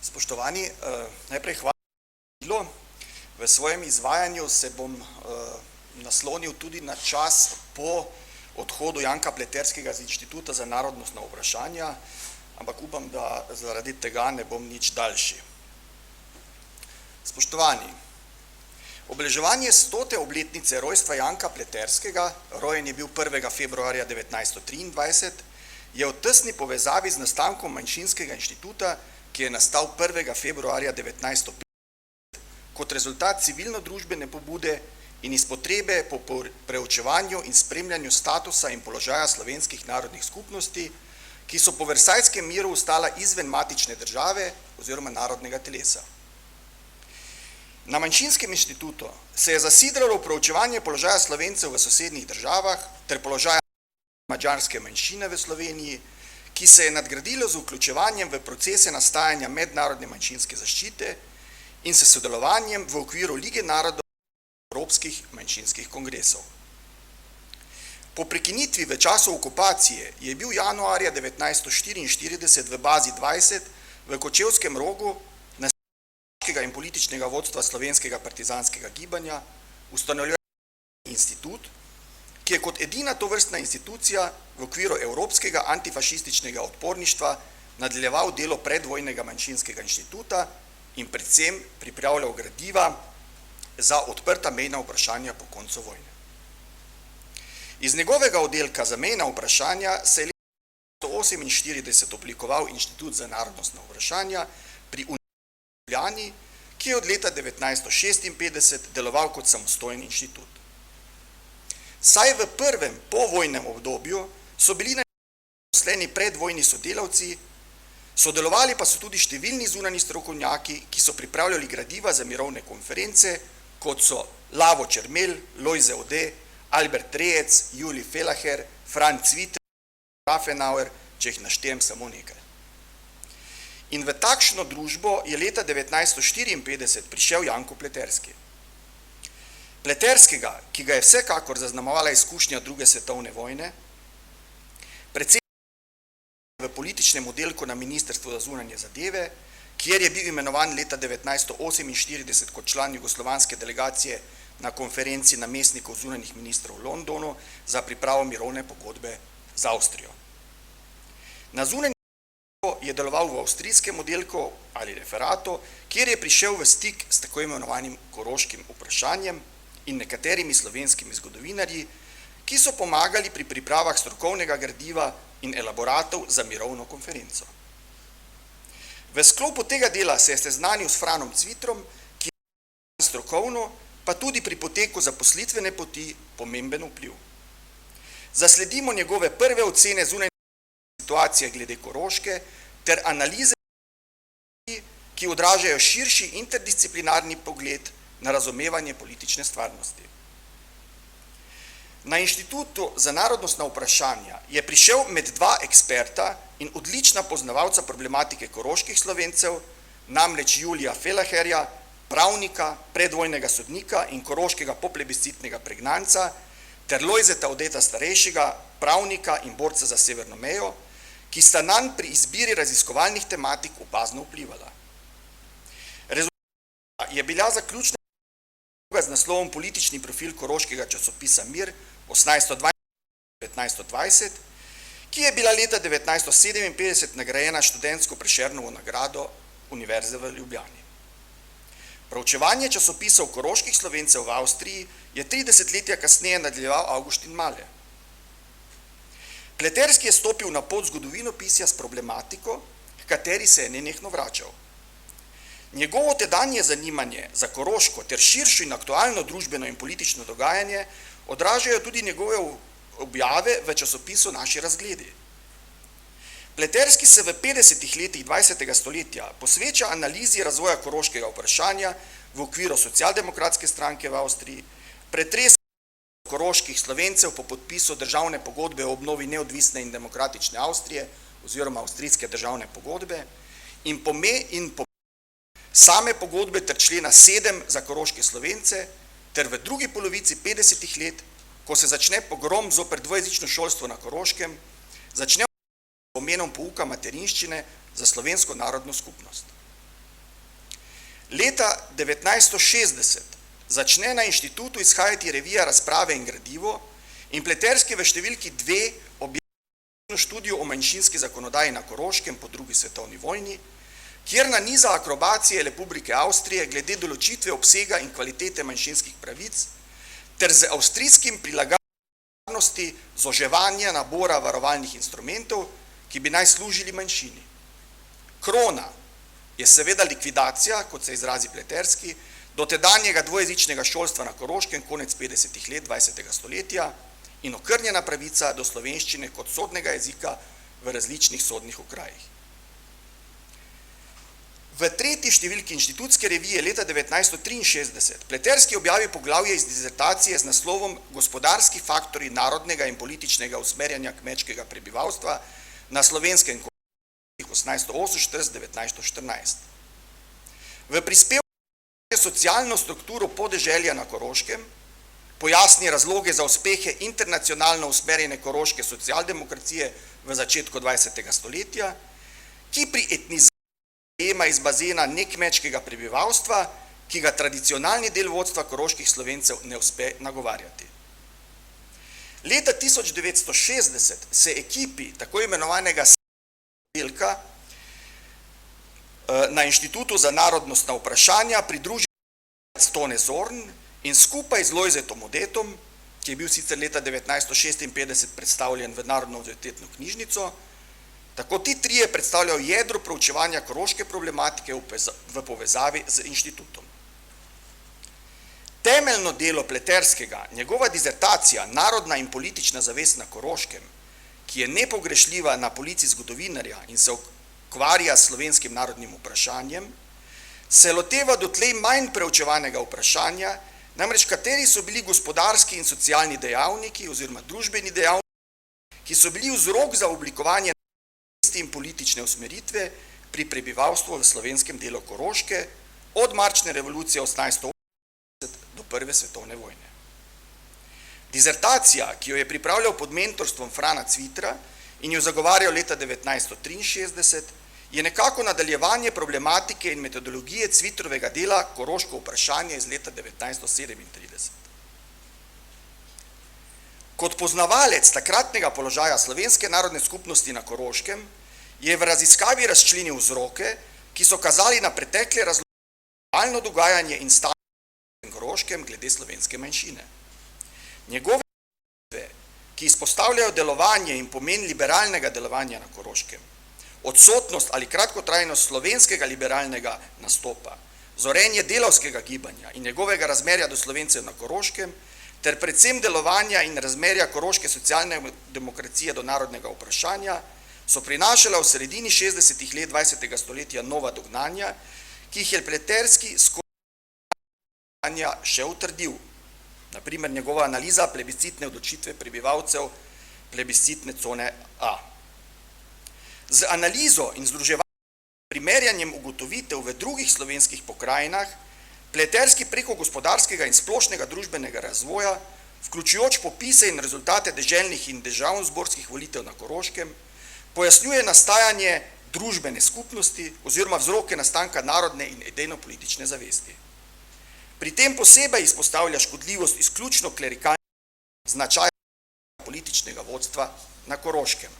Spoštovani, najprej hvala. V svojem izvajanju se bom naslonil tudi na čas po odhodu Janka Pleterskega z Inštituta za narodnostna vprašanja, ampak upam, da zaradi tega ne bom nič daljši. Spoštovani, obeleževanje 100. obletnice rojstva Janka Pleterskega, rojen je bil 1. februarja 1923, je v tesni povezavi z nastankom Manjšinskega inštituta, ki je nastal 1. februarja 1950 kot rezultat civilno-družbene pobude in iz potrebe po preučevanju in spremljanju statusa in položaja slovenskih narodnih skupnosti, ki so po Versajskem miru ostala izven matične države oziroma narodnega telesa. Na Manjšinskem inštitutu se je zasidralo preučevanje položaja Slovencev v sosednjih državah ter položaja madžarske manjšine v Sloveniji, ki se je nadgradilo z vključevanjem v procese nastajanja mednarodne manjšinske zaščite in s sodelovanjem v okviru Lige narodov evropskih manjšinskih kongresov. Po prekinitvi v času okupacije je bil januarja 1944 v bazi 20 v Kočevskem Rogu nastavljenega in političnega vodstva slovenskega partizanskega gibanja ustanovljen institut, ki je kot edina tovrstna institucija v okviru Evropskega antifašističnega odporništva nadaljeval delo predvojnega Manjšinskega inštituta in predvsem pripravljal gradiva za odprta mejna vprašanja po koncu vojne. Iz njegovega oddelka za mejna vprašanja se je leta 1948 oblikoval Inštitut za narodnostna vprašanja pri Univerzi v Ljubljani, ki je od leta 1956 deloval kot samostojen inštitut. Saj v prvem povojnem obdobju so bili na zaposleni predvojni sodelavci, sodelovali pa so tudi številni zunanji strokovnjaki, ki so pripravljali gradiva za mirovne konference, kot so Lavo Čermelj, Lojze Ode, Albert Rejec, Julij Felaher, Franc Cviter, Rafenauer, če jih naštejem samo nekaj. In v takšno družbo je leta 1954 prišel Janko Pleterski. Pleterskega, ki ga je vsekakor zaznamovala izkušnja druge svetovne vojne, predvsem v političnem oddelku na Ministrstvu za zunanje zadeve, kjer je bil imenovan leta 1948 kot član jugoslovanske delegacije na konferenci namestnikov zunanjih ministrov v Londonu za pripravo mirovne pogodbe z Avstrijo. Na zunanjem oddelku je deloval v avstrijskem oddelku ali referatu, kjer je prišel v stik s tako imenovanim koroškim vprašanjem in nekaterimi slovenskimi zgodovinarji, ki so pomagali pri pripravah strokovnega gradiva in elaboratov za mirovno konferenco. V sklopu tega dela se je seznanil s Franom Cvitrom, ki je strokovno, pa tudi pri poteku zaposlitvene poti pomemben vpliv. Zasledimo njegove prve ocene zunanje situacije glede Koroške ter analize, ki odražajo širši interdisciplinarni pogled na razumevanje politične stvarnosti. Na Inštitutu za narodnostna vprašanja je prišel med dva eksperta in odlična poznavalca problematike koroških Slovencev, namreč Julija Felaherja, pravnika, predvojnega sodnika in koroškega poplebiscitnega pregnanca, ter Lojzeta Odeta starejšega, pravnika in borca za severno mejo, ki sta nanj pri izbiri raziskovalnih tematik opazno vplivala. Rezultat je bila zaključna z naslovom Politični profil koroškega časopisa Mir 1822-1920, ki je bila leta 1957 nagrajena študentsko Prešernovo nagrado Univerze v Ljubljani. Proučevanje časopisov koroških Slovencev v Avstriji je 30 letja kasneje nadaljeval Avguštin Male. Pleterski je stopil na pot zgodovinopisja s problematiko, k kateri se je nenehno vračal. Njegovo tedanje zanimanje za Koroško ter širšo in aktualno družbeno in politično dogajanje odražajo tudi njegove objave v časopisu Naši razgledi. Pleterski se v 50. letih 20. stoletja posveča analizi razvoja koroškega vprašanja v okviru Socialdemokratske stranke v Avstriji, pretresa koroških Slovencev po podpisu državne pogodbe o obnovi neodvisne in demokratične Avstrije oziroma avstrijske državne pogodbe in same pogodbe ter člena 7 za koroške Slovence ter v drugi polovici 50. let, ko se začne pogrom zoper dvojezično šolstvo na Koroškem, začne pomenom pouka materinščine za slovensko narodno skupnost. Leta 1960 začne na inštitutu izhajati revija Razprave in gradivo in Pleterski v številki 2 objavi študijo o manjšinski zakonodaji na Koroškem po drugi svetovni vojni, kjer naniza akrobacije Republike Avstrije glede določitve obsega in kvalitete manjšinskih pravic ter z avstrijskim prilagajanjem zoževanja nabora varovalnih instrumentov, ki bi naj služili manjšini. Krona je seveda likvidacija, kot se izrazi Pleterski, dotedanjega dvojezičnega šolstva na Koroškem konec 50. let 20. stoletja in okrnjena pravica do slovenščine kot sodnega jezika v različnih sodnih okrajih. V tretji številki inštitutske revije leta 1963 Pleterski objavi poglavje iz dizertacije z naslovom Gospodarski faktorji narodnega in političnega usmerjanja kmečkega prebivalstva na slovenskem 1848-1914. V prispevku socialno strukturo podeželja na Koroškem pojasni razloge za uspehe internacionalno usmerjene koroške socialdemokracije v začetku 20. stoletja, ki pri etnizaciji ima iz bazena nekmečkega prebivalstva, ki ga tradicionalni del vodstva koroških Slovencev ne uspe nagovarjati. Leta 1960 se ekipi tako imenovanega oddelka na Inštitutu za narodnostna vprašanja pridruži Tone Zorn in skupaj z Lojzetom Odetom, ki je bil sicer leta 1956 predstavljen v Narodno univerzitetno knjižnico, tako ti trije predstavljajo jedro proučevanja koroške problematike v povezavi z inštitutom. Temeljno delo Pleterskega, njegova dizertacija Narodna in politična zavest na Koroškem, ki je nepogrešljiva na polici zgodovinarja in se ukvarja s slovenskim narodnim vprašanjem, se loteva dotlej manj preučevanega vprašanja, namreč kateri so bili gospodarski in socialni dejavniki oziroma družbeni dejavniki, ki so bili vzrok za oblikovanje in politične usmeritve pri prebivalstvu v slovenskem delu Koroške od marčne revolucije 1880 do prve svetovne vojne. Dizertacija, ki jo je pripravljal pod mentorstvom Frana Cvitra in jo zagovarjal leta 1963, je nekako nadaljevanje problematike in metodologije Cvitrovega dela Koroško vprašanje iz leta 1937. Kot poznavalec takratnega položaja slovenske narodne skupnosti na Koroškem je v raziskavi razčlenil vzroke, ki so kazali na pretekle razloge dogajanje in stanje na Koroškem glede slovenske manjšine. Njegove izpostavitve, ki izpostavljajo delovanje in pomen liberalnega delovanja na Koroškem, odsotnost ali kratkotrajnost slovenskega liberalnega nastopa, zorenje delavskega gibanja in njegovega razmerja do Slovencev na Koroškem, ter predvsem delovanja in razmerja koroške socialne demokracije do narodnega vprašanja, so prinašala v sredini 60. let 20. stoletja nova dognanja, ki jih je Pleterski skozi dognanja še utrdil. Naprimer, njegova analiza plebiscitne odločitve prebivalcev plebiscitne cone A. Z analizo in združevanjem primerjanjem ugotovitev v drugih slovenskih pokrajinah Pleterski preko gospodarskega in splošnega družbenega razvoja, vključujoč popise in rezultate deželnih in državnozborskih volitev na Koroškem, pojasnjuje nastajanje družbene skupnosti oziroma vzroke nastanka narodne in idejno-politične zavesti. Pri tem posebej izpostavlja škodljivost izključno klerikalnega značaja političnega vodstva na Koroškem.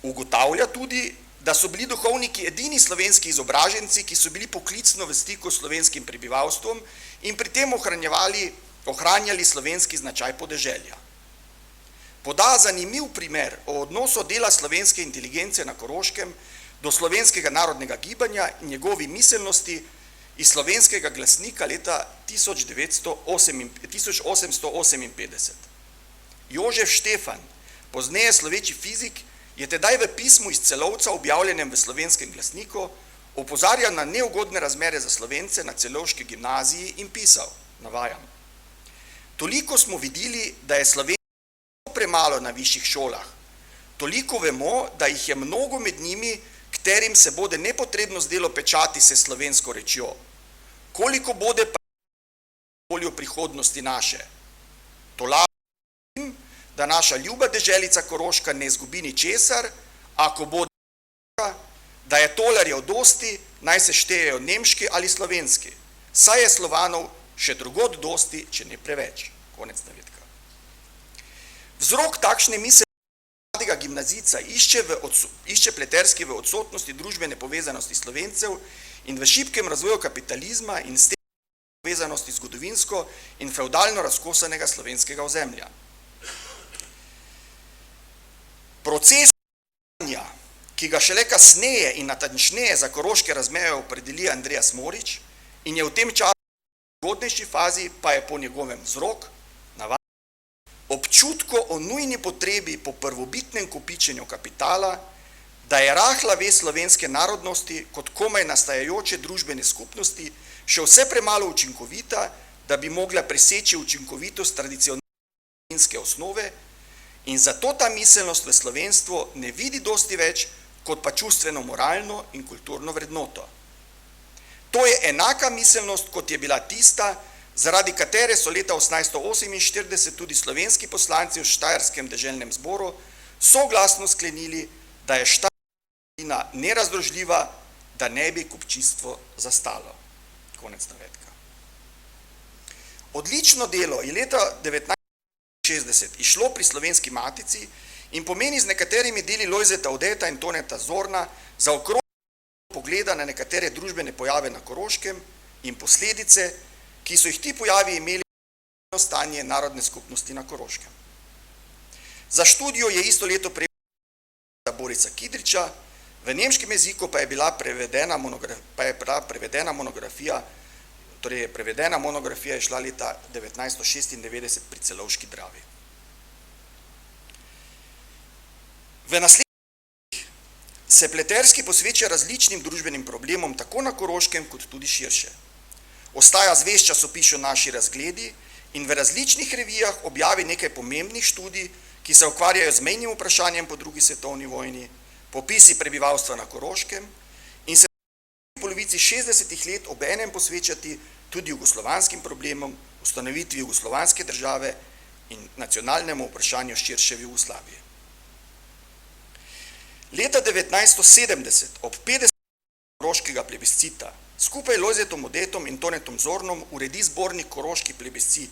Ugotavlja tudi, da so bili duhovniki edini slovenski izobraženci, ki so bili poklicno v stiku s slovenskim prebivalstvom in pri tem ohranjali slovenski značaj podeželja. Poda zanimiv primer o odnosu dela slovenske inteligence na Koroškem do slovenskega narodnega gibanja in njegovi miselnosti iz slovenskega glasnika leta 1858. Jožef Štefan, pozneje sloveči fizik, je tedaj v pismu iz Celovca, objavljenem v slovenskem glasniku, opozarjal na neugodne razmere za Slovence na celovški gimnaziji in pisal, navajam: toliko smo videli, da je Slovencev premalo na višjih šolah, toliko vemo, da jih je mnogo med njimi, katerim se bode nepotrebno zdelo pečati se slovensko rečjo. Koliko bode pa voljo prihodnosti naše? Tolažim, da naša ljuba deželica Koroška ne izgubi ničesar, ako bo da je tolarjev dosti, naj se štejejo nemški ali slovenski, saj je Slovanov še drugod dosti, če ne preveč. Konec navedka. Vzrok takšne misli mladega gimnazijca išče Pleterski v odsotnosti družbene povezanosti Slovencev in v šibkem razvoju kapitalizma in s tem povezanosti zgodovinsko in fevdalno razkosanega slovenskega ozemlja. Proces, ki ga šele kasneje in natančneje za koroške razmere opredeli Andreas Morič in je v tem času v zgodnejši fazi, pa je po njegovem vzrok, občutko o nujni potrebi po prvobitnem kopičenju kapitala, da je rahla vest slovenske narodnosti kot komaj nastajajoče družbene skupnosti še vse premalo učinkovita, da bi mogla preseči učinkovitost tradicionalne slovenske osnove in zato ta miselnost v slovenstvo ne vidi dosti več kot pa čustveno, moralno in kulturno vrednoto. To je enaka miselnost, kot je bila tista, zaradi katere so leta 1848 tudi slovenski poslanci v Štajerskem deželnem zboru soglasno sklenili, da je Štajerska nerazdružljiva, da ne bi kupčijstvo zastalo. Konec navedka. Odlično delo je leta 1960 išlo pri Slovenski matici in pomeni z nekaterimi deli Lojzeta Udeta in Toneta Zorna za okrog pogleda na nekatere družbene pojave na Koroškem in posledice, ki so jih ti pojavi imeli stanje narodne skupnosti na Koroškem. Za študijo je isto leto prejela Borisa Kidriča, v nemškem jeziku pa je bila prevedena monografija, torej prevedena monografija je šla leta 1996 pri Celovški Dravi. V naslednjih se Pleterski posveča različnim družbenim problemom tako na Koroškem kot tudi širše. Ostaja zvest časopisu Naši razgledi in v različnih revijah objavi nekaj pomembnih študij, ki se ukvarjajo z mejnim vprašanjem po drugi svetovni vojni, popisi prebivalstva na Koroškem in se v polovici 60. let obenem posvečati tudi jugoslovanskim problemom, ustanovitvi jugoslovanske države in nacionalnemu vprašanju širše v Jugoslaviji. Leta 1970, ob 50. koroškega plebiscita, skupaj Lojzetom Udetom in Tonetom Zornom uredi zbornik Koroški plebiscit,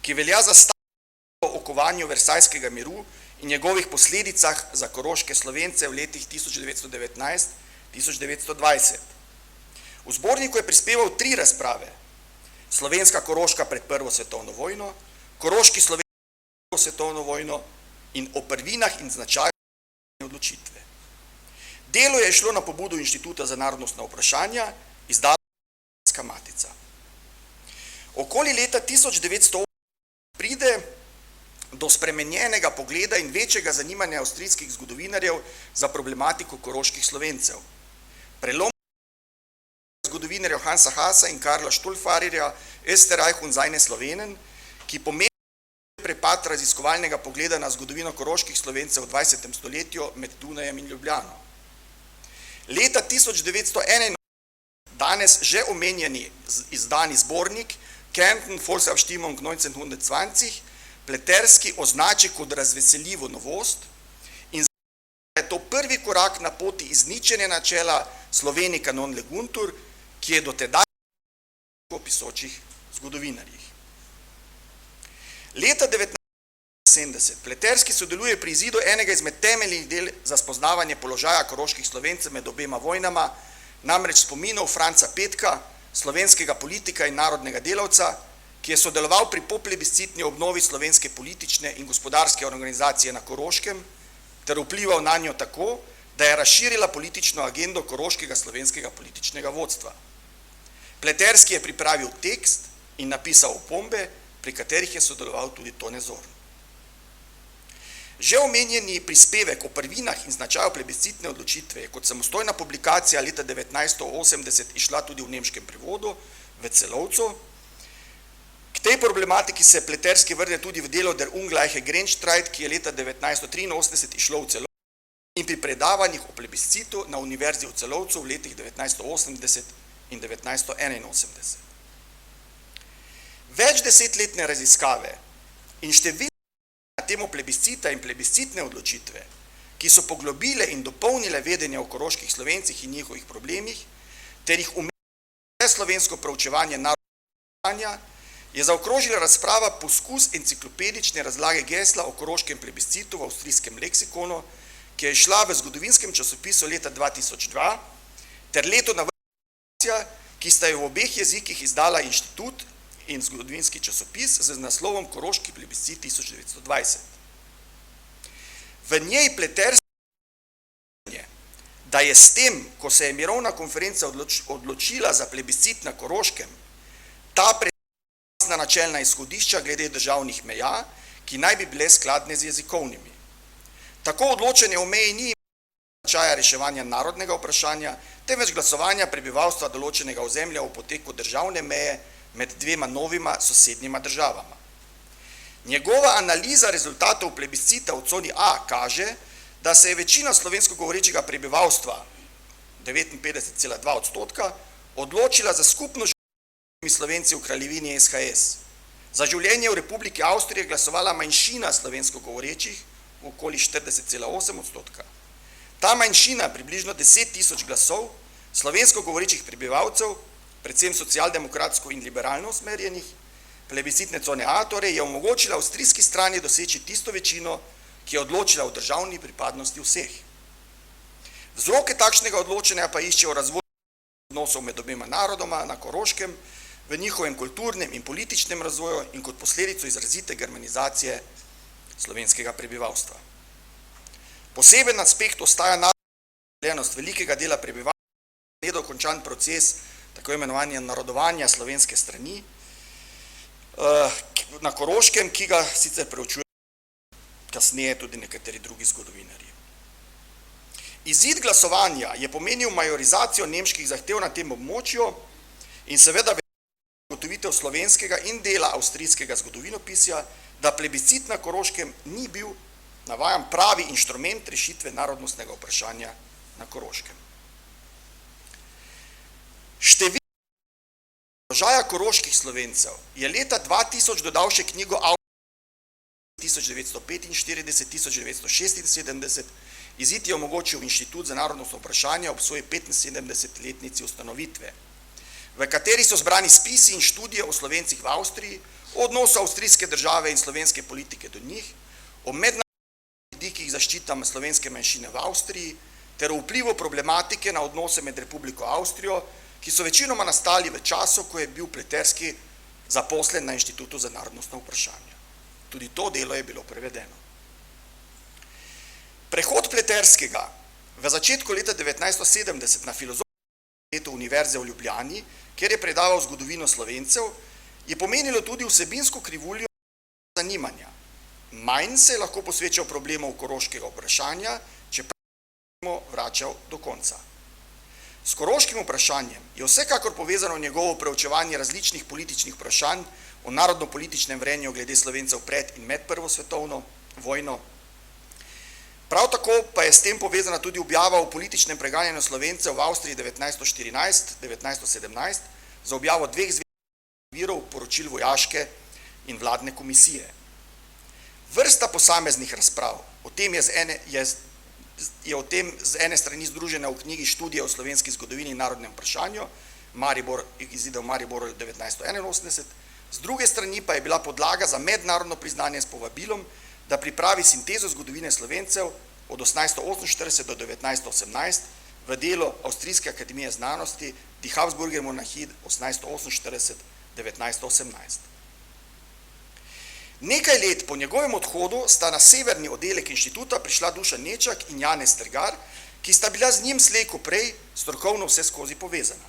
ki velja za staro o okovanju Versajskega miru in njegovih posledicah za koroške Slovence v letih 1919-1920. V zborniku je prispeval 3 razprave: Slovenska Koroška pred Prvo svetovno vojno, Koroški Slovenci pred Prvo svetovno vojno in o prvinah in značaju odločitve. Delo je šlo na pobudo Inštituta za narodnostna vprašanja, izdala Slovenska matica. Okoli leta 1908 pride do spremenjenega pogleda in večjega zanimanja avstrijskih zgodovinarjev za problematiko koroških Slovencev. Prelom zgodovinarjev Hansa Hasa in Karla Štulfarjerja Österreich und seine Slovenen, ki pomeni prepad raziskovalnega pogleda na zgodovino koroških Slovencev v 20. stoletju med Dunajem in Ljubljano. Leta 1991 danes že omenjeni izdani zbornik Kärnten Volksabstimmung 1920 Pleterski označi kot razveseljivo novost in je to prvi korak na poti izničenja načela Sloveni kanon leguntur, ki je dotedaj v pisočih zgodovinarjih. Leta 1970 Pleterski sodeluje pri izidu enega izmed temeljnih del za spoznavanje položaja koroških Slovencev med obema vojnama, namreč spominov Franca Petka, slovenskega politika in narodnega delavca, ki je sodeloval pri poplebiscitni obnovi slovenske politične in gospodarske organizacije na Koroškem, ter vplival na njo tako, da je razširila politično agendo koroškega slovenskega političnega vodstva. Pleterski je pripravil tekst in napisal opombe, pri katerih je sodeloval tudi Tone Zorn. Že omenjeni prispevek o prvinah in značaju plebiscitne odločitve je kot samostojna publikacija leta 1980 išla tudi v nemškem prevodu v Celovcu. K tej problematiki se Pleterski vrne tudi v delo Der ungleiche Grenzstreit, ki je leta 1983 išlo v Celovcu in pri predavanjih o plebiscitu na Univerzi v Celovcu v letih 1980 in 1981. Večdesetletne raziskave in številne na temo plebiscita in plebiscitne odločitve, ki so poglobile in dopolnile vedenje o koroških Slovencih in njihovih problemih, ter jih umestila slovensko proučevanje narodnega, je zaokrožila razprava poskus enciklopedične razlage gesla o koroškem plebiscitu v avstrijskem leksikonu, ki je šla v zgodovinskem časopisu leta 2002, ter leto na vrhu, ki sta jo v obeh jezikih izdala inštitut in zgodovinski časopis z naslovom Koroški plebiscit 1920. V njej Pleterski da je s tem, ko se je mirovna konferenca odločila za plebiscit na Koroškem, ta predstavila načelna izhodišča glede državnih meja, ki naj bi bile skladne z jezikovnimi. Tako odločanje o meji ni imelo značaja reševanja narodnega vprašanja, temveč glasovanja prebivalstva določenega ozemlja o poteku državne meje med dvema novima sosednjima državama. Njegova analiza rezultatov plebiscita v coni A kaže, da se je večina slovensko govorečega prebivalstva, 59,2%, odločila za skupno življenje Slovenci v kraljevini SHS. Za življenje v Republiki Avstriji je glasovala manjšina slovensko govorečih, okoli 40,8%. Ta manjšina, približno 10.000 glasov, slovensko govorečih prebivalcev, predvsem socialdemokratsko in liberalno usmerjenih, plebiscitne cone A, torej je omogočila avstrijski strani doseči tisto večino, ki je odločila o državni pripadnosti vseh. Vzroke takšnega odločanja pa iščejo razvoj odnosov med obema narodoma na Koroškem, v njihovem kulturnem in političnem razvoju in kot posledico izrazite germanizacije slovenskega prebivalstva. Poseben aspekt ostaja narodnost velikega dela prebivalstva, nedokončan proces tako imenovanja narodovanja slovenske strani na Koroškem, ki ga sicer preučuje kasneje tudi nekateri drugi zgodovinarji. Izid glasovanja je pomenil majorizacijo nemških zahtev na tem območju in seveda ugotovitev slovenskega in dela avstrijskega zgodovinopisja, da plebiscit na Koroškem ni bil, navajam, pravi inštrument rešitve narodnostnega vprašanja na Koroškem. Število položaja koroških Slovencev je leta 2000 dodal še knjigo 1945-1976, izid je omogočil Inštitut za narodnostno vprašanje ob svoji 75-letnici ustanovitve, v kateri so zbrani spisi in študije o Slovencih v Avstriji, o odnosu avstrijske države in slovenske politike do njih, o mednarodnih vidikih zaščita slovenske manjšine v Avstriji, ter o vplivu problematike na odnose med Republiko Avstrijo, ki so večinoma nastali v času, ko je bil Pleterski zaposlen na Inštitutu za narodnostno vprašanje. Tudi to delo je bilo prevedeno. Prehod Pleterskega v začetku leta 1970 na Filozofsko fakulteto Univerze v Ljubljani, kjer je predaval zgodovino Slovencev, je pomenilo tudi vsebinsko krivuljo zanimanja. Manj se je lahko posvečal problemov koroškega vprašanja, čeprav se vračal do konca. S koroškim vprašanjem je vsekakor povezano njegovo preučevanje različnih političnih vprašanj o narodno-političnem vrenju glede Slovencev pred in med Prvo svetovno vojno. Prav tako pa je s tem povezana tudi objava o političnem preganjanju Slovencev v Avstriji 1914-1917 za objavo dveh zveznih virov poročil vojaške in vladne komisije. Vrsta posameznih razprav o tem je z ene strani združena v knjigi Študije o slovenski zgodovini in narodnem vprašanju, izide v Mariboru 1981, z druge strani pa je bila podlaga za mednarodno priznanje s povabilom, da pripravi sintezo zgodovine Slovencev od 1848 do 1918 v delu Avstrijske akademije znanosti Die Habsburger Monarchie 1848-1918. Nekaj let po njegovem odhodu sta na severni oddelek inštituta prišla Dušan Nečak in Janez Strgar, ki sta bila z njim slej ko prej strokovno vse skozi povezana.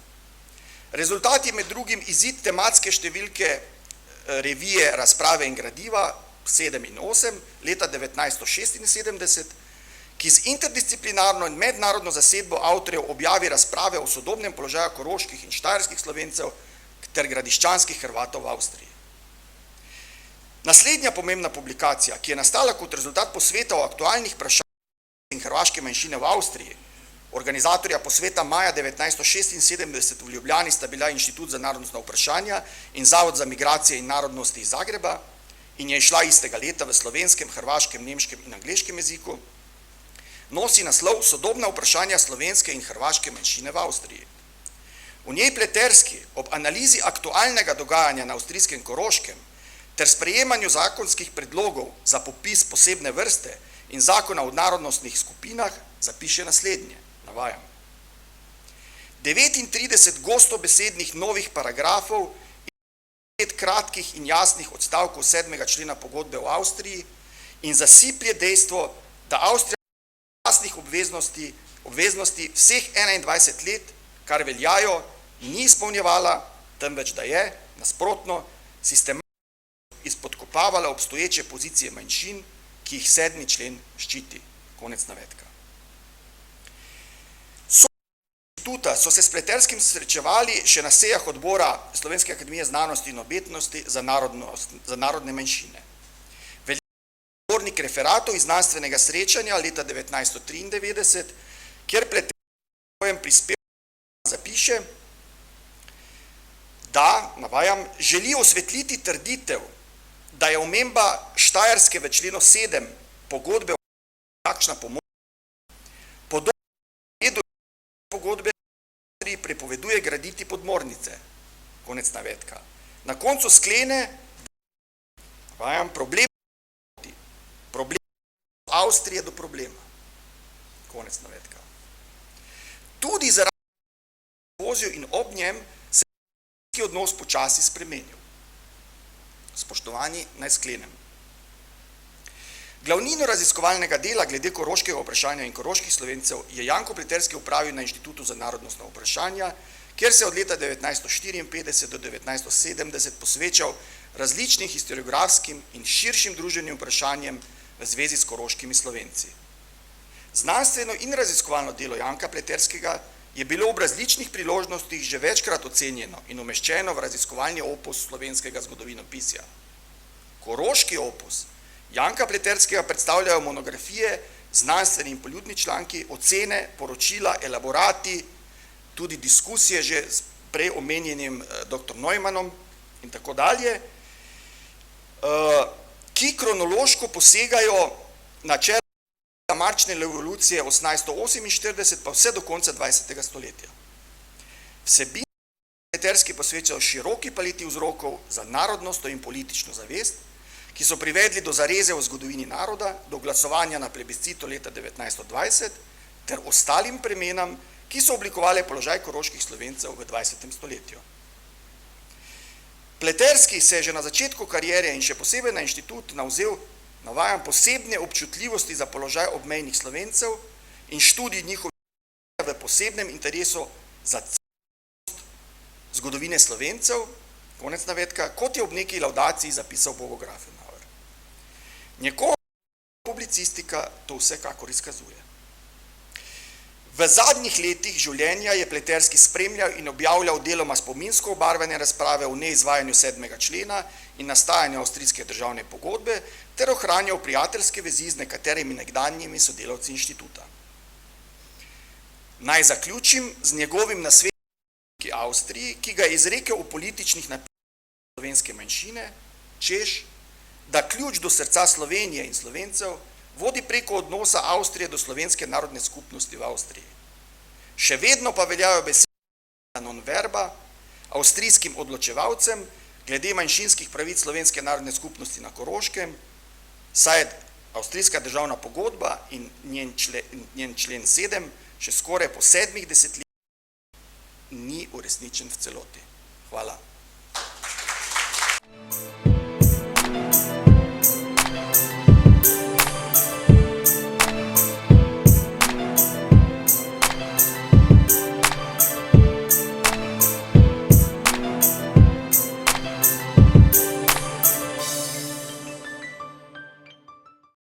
Rezultat je med drugim izid tematske številke revije Razprave in gradiva 7 in 8 leta 1976, ki z interdisciplinarno in mednarodno zasedbo avtorjev objavi razprave o sodobnem položaju koroških in štajerskih Slovencev ter gradiščanskih Hrvatov v Avstriji. Naslednja pomembna publikacija, ki je nastala kot rezultat posveta o aktualnih vprašanjih in hrvaške manjšine v Avstriji, organizatorja posveta maja 1976 v Ljubljani sta bila Inštitut za narodnostna vprašanja in Zavod za migracije in narodnosti iz Zagreba in je išla istega leta v slovenskem, hrvaškem, nemškem in angleškem jeziku, nosi naslov Sodobna vprašanja slovenske in hrvaške manjšine v Avstriji. V njej Pleterski ob analizi aktualnega dogajanja na avstrijskem Koroškem ter sprejemanju zakonskih predlogov za popis posebne vrste in zakona o narodnostnih skupinah zapiše naslednje, navajam. 39 gostobesednih novih paragrafov in 5 kratkih in jasnih odstavkov 7. člena pogodbe o Avstriji in zasiplje dejstvo, da Avstrija jasnih obveznosti vseh 21 let, kar veljajo, ni izpolnjevala, temveč da je, nasprotno, sistematično izpodkopavala obstoječe pozicije manjšin, ki jih 7. člen ščiti. Konec navedka. Inštituta so se s Pleterskim srečevali še na sejah odbora Slovenske akademije znanosti in umetnosti za narodne manjšine. Zbornik referatov iz znanstvenega srečanja leta 1993, kjer Pleterski v svojem prispevku zapiše, da, navajam, želi osvetliti trditev, da je omemba Štajerske v členu 7 pogodbe o takšna pomoč, podobno redu pogodbe prepoveduje graditi podmornice. Konec navedka. Na koncu sklene, navajam, problem Avstrije do problema. Konec navedka. Tudi zaradi vozil in ob njem se je odnos počasi spremenil. Spoštovani, naj sklenem. Glavnino raziskovalnega dela glede koroškega vprašanja in koroških Slovencev je Janko Pleterski opravil na Inštitutu za narodnostna vprašanja, kjer se je od leta 1954 do 1970 posvečal različnim historiografskim in širšim družbenim vprašanjem v zvezi s koroškimi Slovenci. Znanstveno in raziskovalno delo Janka Pleterskega je bilo ob različnih priložnostih že večkrat ocenjeno in umeščeno v raziskovalni opus slovenskega zgodovinopisja. Koroški opus Janka Pleterskega predstavljajo monografije, znanstveni in poljudni članki, ocene, poročila, elaborati, tudi diskusije že s prej omenjenim dr. Neumannom in tako dalje, ki kronološko posegajo na čelo marčne revolucije 1848 pa vse do konca 20. stoletja. Vsebino Pleterski posvečajo široki paleti vzrokov za narodnostno in politično zavest, ki so privedli do zareze v zgodovini naroda, do glasovanja na plebiscitu leta 1920 ter ostalim premenam, ki so oblikovali položaj koroških Slovencev v 20. stoletju. Pleterski se je že na začetku kariere in še posebej na inštitut navzel, navajam, posebne občutljivosti za položaj obmejnih Slovencev in študij njihovih v posebnem interesu za celost zgodovine Slovencev, konec navedka, kot je ob neki laudaciji zapisal Bogo Grafenauer. Njegova publicistika to vsekakor izkazuje. V zadnjih letih življenja je Pleterski spremljal in objavljal deloma spominsko obarvane razprave o neizvajanju 7. člena in nastajanju avstrijske državne pogodbe ter ohranjal prijateljske vezi z nekaterimi nekdanjimi sodelavci inštituta. Naj zaključim z njegovim nasvetom Avstriji, ki ga je izrekel v političnih napisih slovenske manjšine, češ, da ključ do srca Slovenije in Slovencev vodi preko odnosa Avstrije do slovenske narodne skupnosti v Avstriji. Še vedno pa veljajo besede non verba avstrijskim odločevalcem glede manjšinskih pravic slovenske narodne skupnosti na Koroškem, saj je avstrijska državna pogodba in njen člen 7 še skoraj po 7 desetletjih ni uresničen v celoti. Hvala.